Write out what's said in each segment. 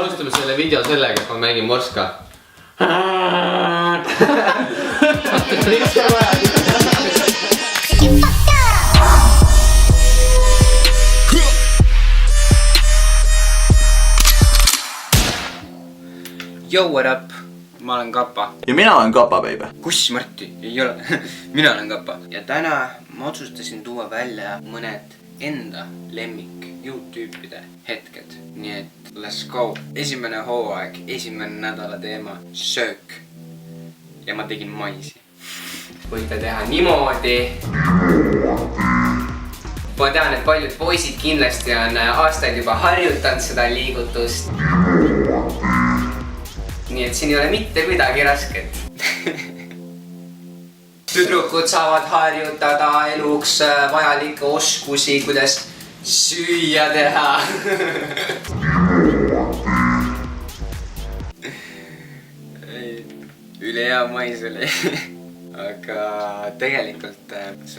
Alustame selle video sellega, et ma mängin morska. Yo, what up? Ma olen Kappa. Ja mina olen Kappa, baby. Kus Marti? Ei ole. Mina olen Kappa. Ja täna ma otsustasin tuua välja mõned enda lemmik YouTube-ide hetked. Nii et let's go. Esimene hooaeg, esimene nädala teema, söök. Ja ma tegin maisi. Võite teha niimoodi. Ma tean, et paljud poisid kindlasti on aastaid juba harjutanud seda liigutust. Nii et siin ei ole mitte kuidagi rasket. Tüdrukud saavad harjutada eluks vajalikke oskusi, kuidas süüa teha. Üle hea mais oli. Aga tegelikult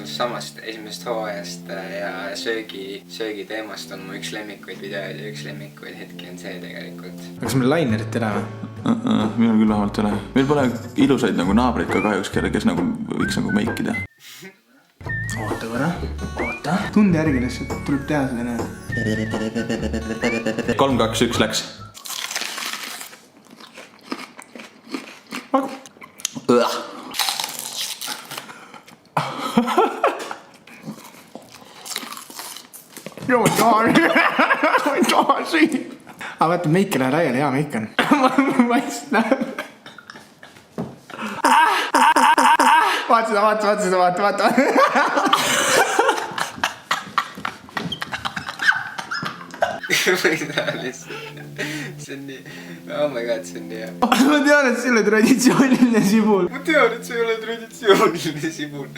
samast esimesest hooajast ja söögi teemast on mu üks lemmikuid videoid ja üks lemmikuid hetki on see tegelikult. Aga kas meil lainerit ei ole? Minul küll vähemalt ei ole. Meil pole ilusaid nagu naabreid ka kahjuks, kes nagu võiks nagu meikida. Oota korra, oota. Tunde järgi lihtsalt tuleb teha selline. 3, 2, 1 läks. No ma ei taha siin. Aga vaata, meik ei lähe laiali, hea meik on. Ma ei näe. Vaata seda. Ma ei taha lihtsalt. See on nii... Oh my god, see on nii hea. Ma tean, et see ei ole traditsiooniline sibul. Ma tean, et see ei ole traditsiooniline sibul.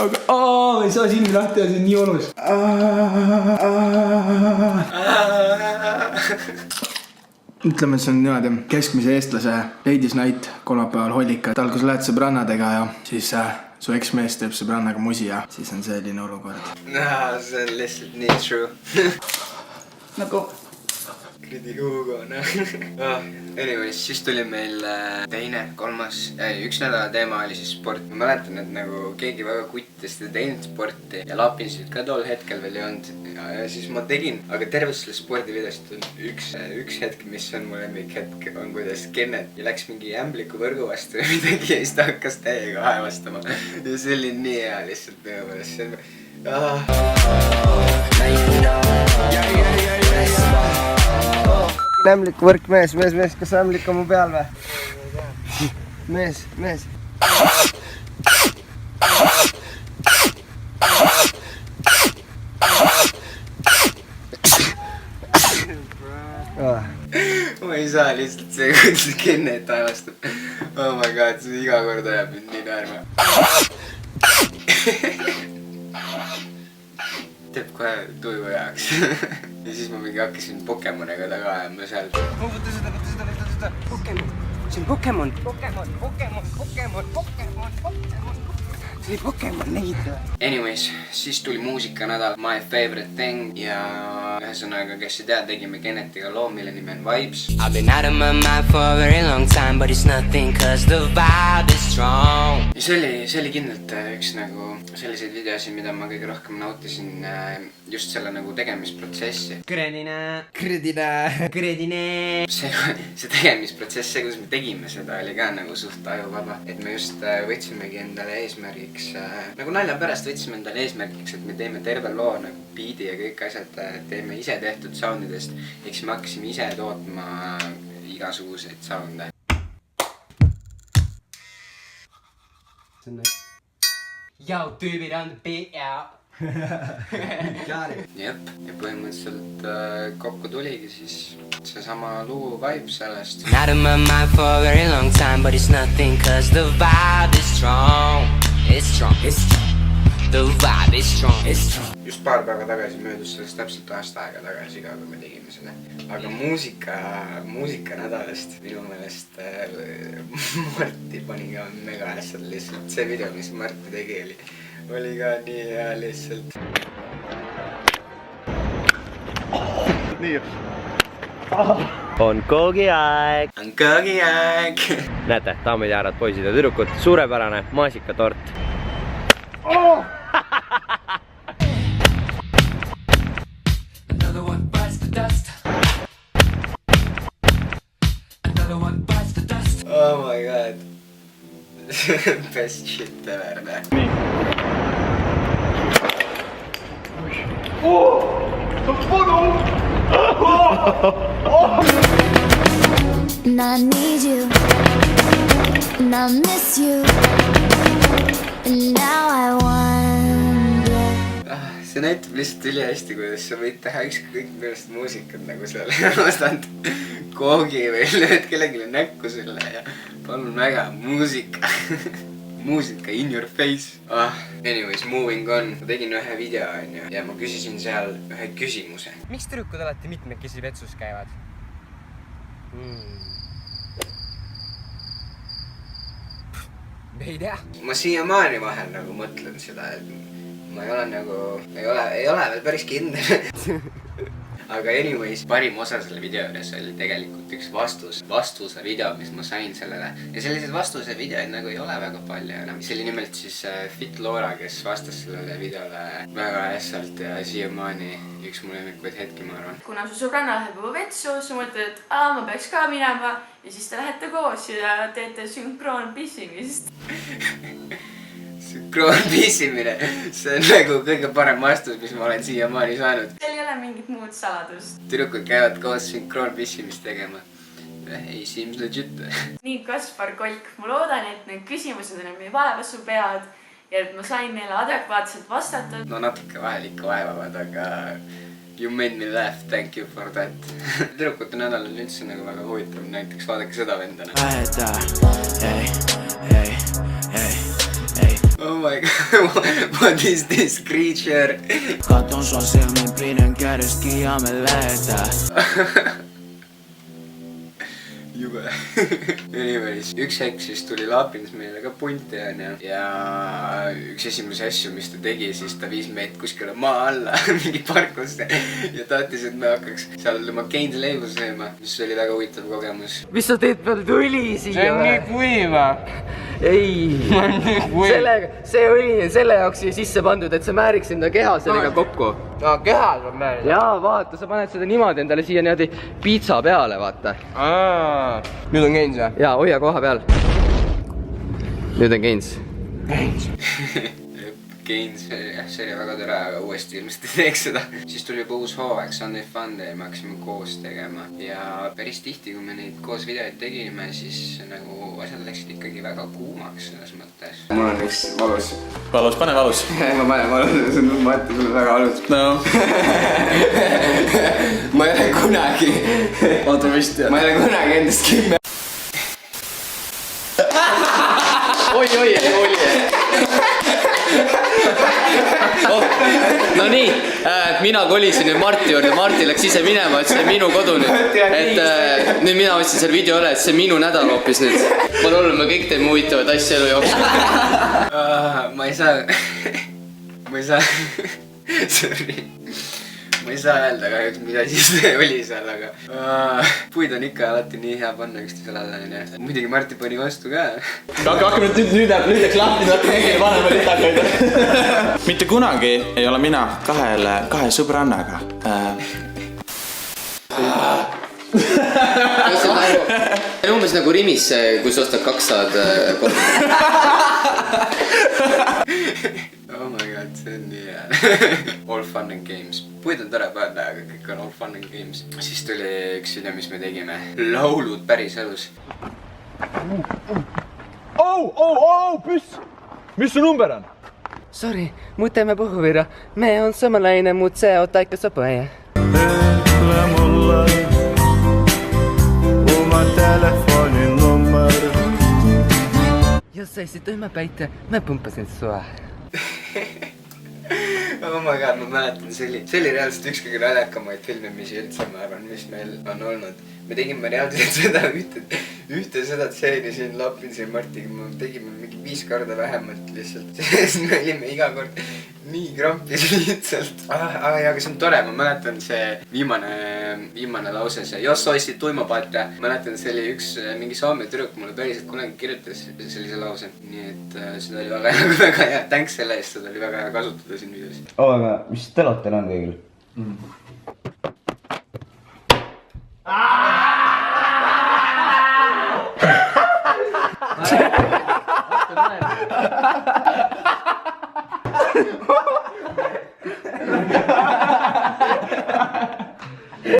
Aga ma ei saa silmi lahti ja see on nii olus. Ütleme, et see on niimoodi keskmise eestlase ladies night kolmapäeval hollika. Tal, kui sa lähed sõbrannadega ja siis su eksmees teeb sõbrannaga musi ja siis on selline olukord. See on lihtsalt nii true. Nagu... Kridi Hugo, Anyways, siis tuli meil teine, kolmas, üks nädala teema oli siis sport. Ma mäletan, et nagu keegi väga kuttis seda teinud sporti ja lapinsid ka tol hetkel veel ei olnud. Ja siis ma tegin, aga terves selle spordivideost on üks hetk, mis on mu lemmik hetk, on kuidas Kennet läks mingi ämbliku võrgu vastu ja midagi ja siis ta hakkas täiega haevastama. Ja see oli nii hea lihtsalt minu pärast. See on ämbliku võrk, mees, kas ämblik on mu peal või? Mees. Ma ei saa lihtsalt see, kuidas Kennet aevastab. Oh my god, see iga kord ajab mind nii naerma. Teeb kohe tuju heaks. Ja siis ma mingi hakkasin Pokemoniga taga ajama seal. Võta seda. Pokemon. See on Pokemon. See oli Pokemon nägita. Anyways, siis tuli muusikanädal My Favorite Thing ja ühesõnaga, kes ei tea, tegime Kennetiga loo, mille nimi on Vibes. I've been out of my mind for a very long time, but it's nothing cause the vibe is strong. Ja see oli kindlalt üks nagu selliseid videosi, mida ma kõige rohkem nautisin just selle nagu tegemisprotsessi. Kredine. See tegemisprotsess, see kuidas me tegime seda, oli ka nagu suht ajuvaba. Et me just võtsimegi endale eesmärgiks, nagu nalja pärast võtsime endale eesmärgiks, et me teeme terve loo nagu beat'i ja kõik asjad teeme ise tehtud soundidest. Eks me hakkasime ise tootma igasuguseid sounde. Yo, tüübid on the beat out. Jep, ja põhimõtteliselt kokku tuligi siis seesama luu vibe sellest. Out of my mind for a very long time, but it's nothing cause the vibe is strong. It's strong. The vibe is strong. Just paar päeva tagasi möödus sellest täpselt aasta aega tagasi ka, kui me tegime selle. Aga muusikanädalast minu meelest Marti pani ka mega asjad lihtsalt. See video, mis Marti tegi oli ka nii hea lihtsalt. Nii. on koogiaeg. On koogiaeg. Näete, daamid ja härrad, poisid ja tüdrukud, suurepärane maasikatort. Oh my god. Best shit ever, ne? And I need you, and I miss you, and now I wonder. See näitab lihtsalt üli hästi, kuidas sa võid teha ükskõik millest muusikat nagu seal ostad koogi või lööd kellelegi näkku selle ja palun väga, muusika. Muusika in your face. Anyways, moving on. Ma tegin ühe video onju ja ma küsisin seal ühe küsimuse. Miks tüdrukud alati mitmekesi vetsus käivad? Ei tea. Ma siiamaani vahel nagu mõtlen seda, et ma ei ole nagu, ei ole veel päris kindel. Aga anyways, parim osa selle video juures oli tegelikult üks vastuse video, mis ma sain sellele. Ja sellised vastuse videoid nagu ei ole väga palju enam. See oli nimelt siis Fit Laura, kes vastas sellele videole väga hästi ja siiamaani üks mu lemmikuid hetki, ma arvan. Kuna su sõbranna läheb juba vetsu, sa mõtled, et ma peaks ka minema ja siis te lähete koos ja teete sünkroonpissimist. Sünkroonpissimine, see on nagu kõige parem vastus, mis ma olen siiamaani saanud. Seal ei ole mingit muud saladust. Tüdrukud käivad koos sünkroonpissimist tegema. Ei, seems legit. Nii, Kaspar Kolk, ma loodan, et need küsimused enam ei vaeva su pead ja et ma sain neile adekvaatselt vastatud. No natuke vahel ikka vaevavad, aga you made me laugh, thank you for that. Tüdrukute nädal on üldse nagu väga huvitav, näiteks vaadake seda vendana. Oh my god, what is this creature? Katon sua silmin, pidän kädeski ja me lähetään. Jube. Anyways, üks hetk siis tuli Lapins meile ka punti onju ja üks esimese asju, mis ta tegi, siis ta viis meid kuskile maa alla mingi parkusse ja tahtis, et me hakkaks seal tema Gain's leivu sööma, mis oli väga huvitav kogemus. Mis sa teed peal tuli siia? See on nii kuiva. Ei, see oli selle jaoks siia sisse pandud, et sa määriks enda keha sellega kokku. Kehal on määril. Jaa, vaata, sa paned seda niimoodi endale siia niimoodi piitsa peale, vaata. Nüüd on Gains või? Jaa, hoia koha peal. Nüüd on Gains. Gains, jah, see oli väga tore, aga uuesti ilmselt ei teeks seda. Siis tuli juba uus hooaeg, Sunday Funday, me hakkasime koos tegema. Ja päris tihti, kui me neid koos videoid tegime, siis nagu asjad läksid ikkagi väga kuumaks selles mõttes. Mul on üks valus. Valus, pane valus. Ma panen valus, ma ütlen sulle väga valus. No. Ma ei ole kunagi. Oota vist, jah. Ma ei ole kunagi endast 10. Oi. No nii, mina kolisin nüüd Marti juurde, Marti läks ise minema, et see on minu kodu nüüd. Et nüüd mina võtsin selle video üle, et see on minu nädal hoopis nüüd. Ma loodan, me kõik teeme huvitavaid asju elu jooksul. Ma ei saa, sorry. Ma ei saa öelda kahjuks, mida siis oli seal, aga puid on ikka alati nii hea panna üksteisele alla. Muidugi Marti pani vastu ka. Hakkame nüüd läks lahti, nüüd hakkame kõigile panema litakaid. Mitte kunagi ei ole mina kahe sõbrannaga. See on umbes nagu Rimis, kui sa ostad 2 saad Oh my god, see on nii hea. All fun and games. Puid on tore panna, aga kõik on all fun and games. Siis tuli üks video, mis me tegime. Laulud päris elus. Püss! Mis su number on? Sorry, mut teeme puhuvira. Me on samanlainen, mut se on taikka sopaja. Ütle mulle oma telefoninummer. Jos saisit tyhmä päitä, mä pumpasin sua. Oh my god, ma mäletan, see oli reaalselt üks kõige naljakamaid filmimisi üldse, ma arvan, mis meil on olnud. Me tegime reaalselt seda ühte seda tseeni siin Lapinsi ja Martiga, me tegime mingi 5 korda vähemalt lihtsalt. Sest me olime iga kord nii krampis lihtsalt. Aga see on tore, ma mäletan see viimane lause, see jos oisid tuimapaate. Mäletan, see oli üks mingi Soome tüdruk mulle päriselt kunagi kirjutas sellise lause. Nii et seda oli väga hea, thanks selle eest, seda oli väga hea kasutada siin videos. Aga mis telot teil on kõigil?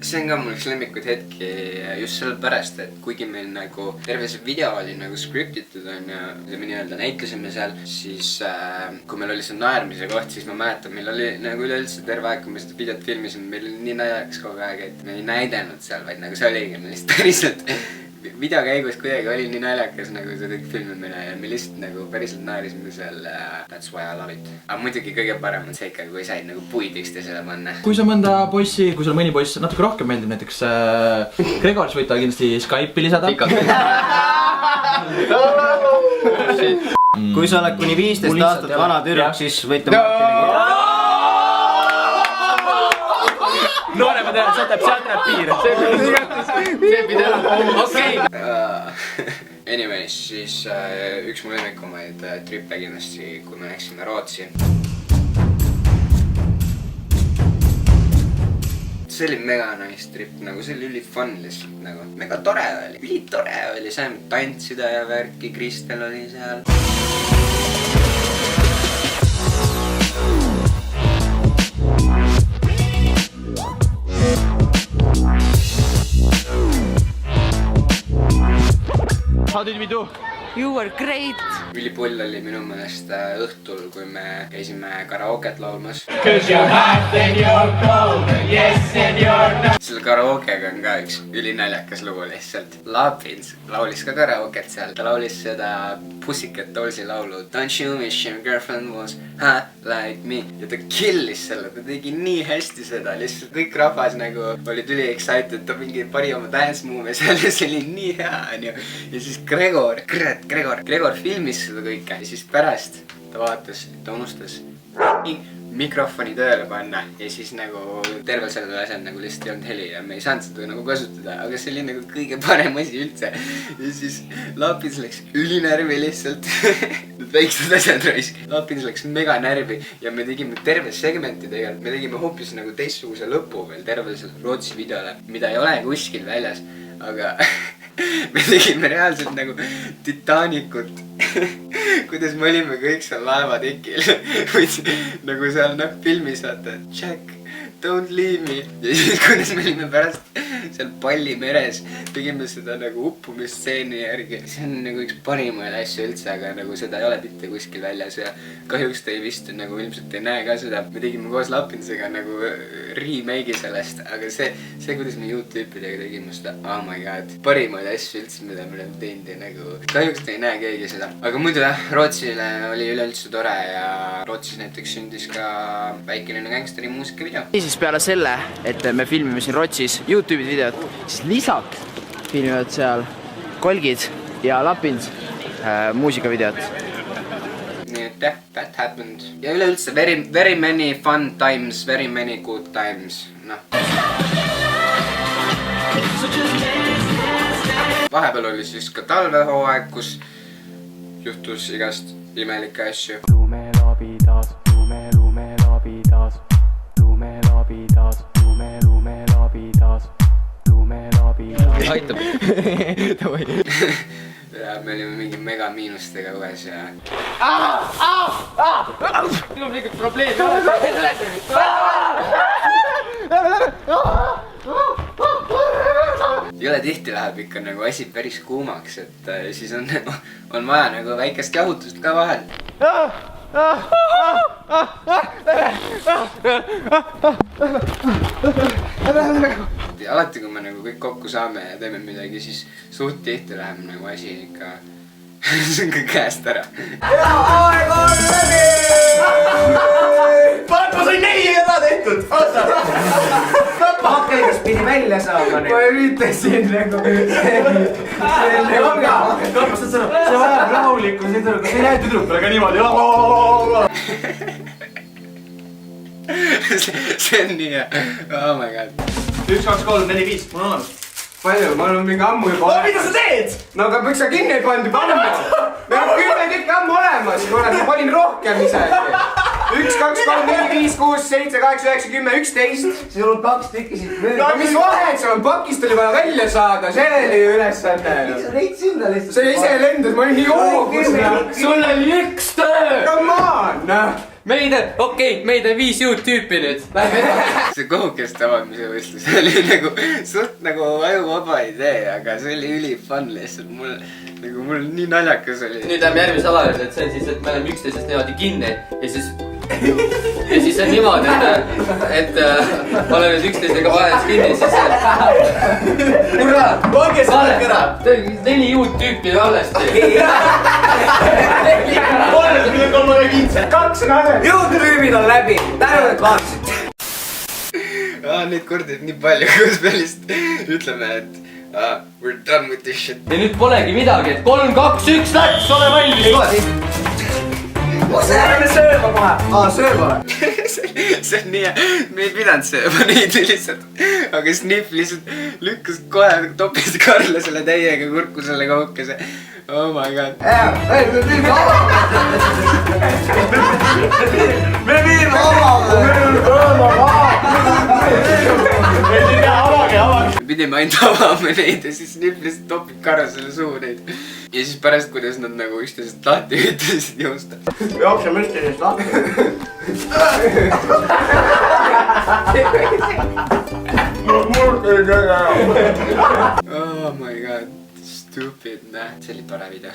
See on ka mul üks lemmikuid hetki just sellepärast, et kuigi meil nagu terve see video oli nagu scriptitud on ja me nii-öelda näitlesime seal, siis kui meil oli see naermise koht, siis ma mäletan, meil oli nagu üleüldse terve aeg, kui me seda videot filmisime, meil oli nii naljakas kogu aeg, et me ei näidanud seal, vaid nagu see oligi lihtsalt päriselt video käigus kuidagi oli nii naljakas nagu see kõik filmimine ja me lihtsalt nagu päriselt naerisime seal That's why I love it. Aga muidugi kõige parem on see ikka, kui said nagu puid üksteisele panna. Kui sa mõnda poissi, kui sul mõni poiss natuke rohkem meeldib, näiteks Gregor, siis võid ta kindlasti Skype'i lisada. Kui sa oled kuni 15 aastat vana tüdruk, siis võite Martiniga. Noorema teha, sealt läheb piir. See pidel. Okei. Anyways, siis üks mu lemmikumaid trippe kindlasti, kui me läksime Rootsi. See oli mega nice trip, nagu see oli üli fun lihtsalt nagu. Mega tore oli, üli tore oli, saime tantsida ja värki, Kristel oli seal. How did we do? You were great. Ülipull oli minu meelest õhtul, kui me käisime karaoket laulmas. Selle karaokega on ka üks ülinaljakas lugu lihtsalt. Lapins laulis ka karaoket seal. Ta laulis seda Pussycat Dollsi laulu Don't you wish your girlfriend was hot like me. Ja ta killis selle, ta tegi nii hästi seda. Lihtsalt kõik rahvas nagu olid üli excited, ta mingi pari oma dance move'e seal ja see oli nii hea. Ja siis Gregor filmis seda kõike ja siis pärast ta vaatas, ta unustas mikrofoni tööle panna ja siis nagu tervel sellel asjal nagu lihtsalt ei olnud heli ja me ei saanud seda nagu kasutada, aga see oli nagu kõige parem asi üldse. Ja siis Lapins läks ülinärvi lihtsalt, need väiksed asjad raisk. Lapins läks mega närvi ja me tegime terve segmenti tegelikult, me tegime hoopis nagu teistsuguse lõpu veel terve selle Rootsi videole, mida ei ole kuskil väljas, aga me tegime reaalselt nagu Titanicut, kuidas me olime kõik seal laevatekil, nagu seal filmis vaata, Jack, don't leave me. Ja siis kuidas me olime pärast seal Pallimeres, tegime seda nagu uppumistseeni järgi. See on nagu üks parimaid asju üldse, aga nagu seda ei ole mitte kuskil väljas ja kahjuks te vist nagu ilmselt ei näe ka seda. Me tegime koos Lapinsega nagu remake'i sellest, aga see, kuidas me YouTube'idega tegime seda, oh my god, parimaid asju üldse, mida me oleme teinud ja nagu kahjuks te ei näe keegi seda. Aga muidu jah, Rootsile oli üleüldse tore ja Rootsis näiteks sündis ka väikeline gangsteri muusikavideo. Siis peale selle, et me filmime siin Rootsis YouTube'i videot, siis lisaks filmivad seal Kolgid ja Lapins muusikavideot. Nii et jah, that happened. Ja üleüldse very many fun times, very many good times, noh. Vahepeal oli siis ka talvehooaeg, kus juhtus igast imelikke asju. Lumelabidas, lumelabidas, lumelabidas, lumelabidas, lumelabidas. Aitab. Ja me olime mingi mega miinustega uues ja... Minu on mingi probleem. Jõle tihti läheb ikka nagu asi päris kuumaks, et siis on vaja nagu väikest jahutust ka vahel. Alati kui me nagu kõik kokku saame ja teeme midagi, siis suht tihti läheb nagu asi ikka käest ära. oli 4 ära tehtud. Pakeligas pidi välja saama nüüd. Ma üritasin nagu. Karpas, see vajab rahulikku, see ei lähe tüdrukule ka niimoodi. See on nii hea. Oh my god. 1, 2, 3, 4, 5, mul on olemas. Palju, ma olen mingi ammu juba olemas. Mida sa teed? No aga miks sa kinni ei pannud juba ammu? Me on 10 tükki ammu olemas, kurat, ma panin rohkem isegi. 1, 2, 3, 4, 5, 6, 7, 8, 9, 10, 11. Sul on 2 tükki siit mööda. No mis vahet, sul on pakist oli vaja välja saada, see oli ülesanne. Sa leid sinna lihtsalt. See ise lendas, ma olin nii hoogus. sul oli 1 töö! Come on! Meid on 5 uut tüüpi nüüd. Lähme edasi. See kohukeste avamise võistlus oli nagu suht nagu ajuvaba idee, aga see oli ülifun lihtsalt. Mul nii naljakas oli. Nüüd läheme järgmise ala juurde, et see on siis, et me oleme üksteisest niimoodi kinni ja siis on niimoodi, et ma olen nüüd üksteisega vahes kinni, siis kurat! Olge selle kõra! 4 uut tüüpi alles. 2 on alles! Jõutüübid on läbi. Tänu, et vaatasid. Neid kordi nii palju, kus me lihtsalt ütleme, et we're done with this shit. Ja nüüd polegi midagi, et 3, 2, 1, läks, ole valmis! Lähme sööma kohe. Sööma. See on nii hea, me ei pidanud sööma neid lihtsalt. Aga Sniff lihtsalt lükkas kohe, toppis Karle selle täiega kurku selle kohukese. Oh my god. Me viime avage. Pidime ainult avama neid ja siis Sniff lihtsalt topib Karle selle suhu neid. Ja siis pärast, kuidas nad nagu üksteisest lahti ütlesid joosta. Jookseme üksteisest lahti. Oh my god. Stupid, näh. See oli tore video.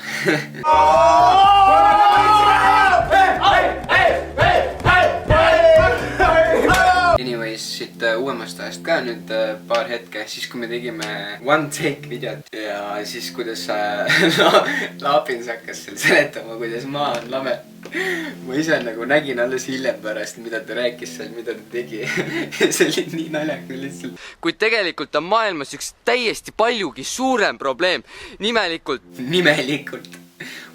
Anyways, siit uuemast ajast ka nüüd paar hetke, siis kui me tegime one take videot ja siis kuidas Laapins hakkas seal seletama, kuidas maa on lame. Ma ise nagu nägin alles hiljem pärast, mida ta rääkis seal, mida ta tegi. See oli nii naljakas lihtsalt. Kuid tegelikult on maailmas üks täiesti paljugi suurem probleem. Nimelikult.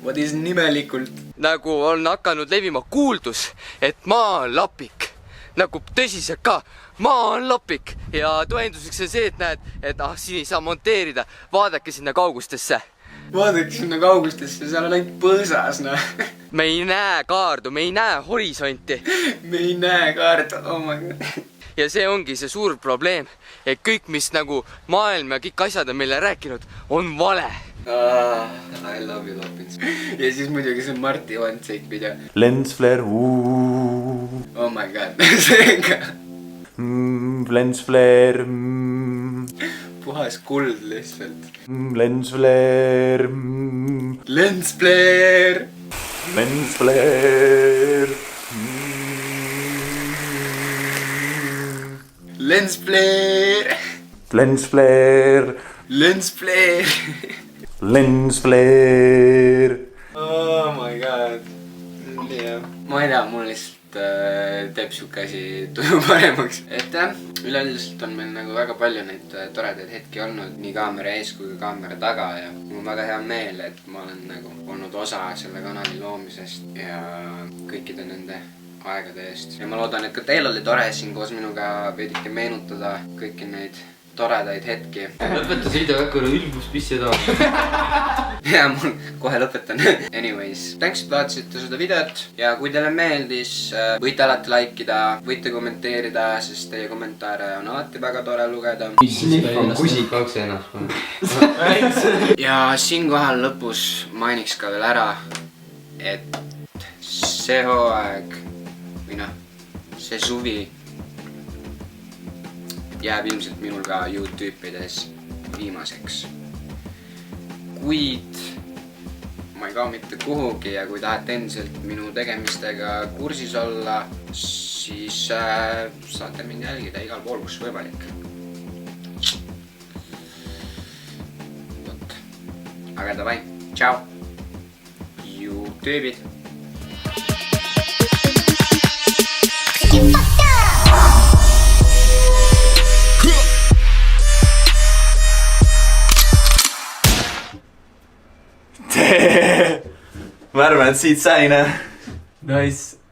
What is nimelikult? Nagu on hakanud levima kuuldus, et maa on lapik. Nagu tõsiselt ka, maa on lapik. Ja tõenduseks on see, et näed, et siin ei saa monteerida. Vaadake sinna kaugustesse. Vaadake sinna kaugustesse, seal on ainult põõsas, noh. Me ei näe kaardu, me ei näe horisonti. Me ei näe kaardu, oh my god. Ja see ongi see suur probleem, et kõik, mis nagu maailm ja kõik asjad on meile rääkinud, on vale. I love you, Laapins. Ja siis muidugi see Marti one take video. Lensflare, Oh my god, see ka. Lensflare, Puhas kuld lihtsalt. Lensflare, Lensflare. Lensflare, Lensflare. Lensflare, Lensflare. Lensflare. Oh my god. Yeah. Ma ei tea, mul lihtsalt teeb siuke asi tuju paremaks. Et jah, üleüldiselt on meil nagu väga palju neid toredaid hetki olnud nii kaamera ees kui ka kaamera taga ja mul on väga hea meel, et ma olen nagu olnud osa selle kanali loomisest ja kõikide nende aegade eest. Ja ma loodan, et ka teil oli tore siin koos minuga veidike meenutada kõiki neid toredaid hetki. Lõpeta see video äkki ülbus pissi taha. Ja ma kohe lõpetan. Anyways, thanks, et vaatasite seda videot ja kui teile meeldis, võite alati likeida, võite kommenteerida, sest teie kommentaare on alati väga tore lugeda. Sniff on kusik. Kaks ennast. Ja siinkohal lõpus mainiks ka veel ära, et see hooaeg või noh, see suvi jääb ilmselt minul ka YouTube-ides viimaseks. Kuid ma ei kao mitte kuhugi ja kui tahate endiselt minu tegemistega kursis olla, siis saate mind jälgida igal pool, kus võimalik. Aga davai, tšau! YouTube-id! ma arvan, et siit sai, näe. Nice.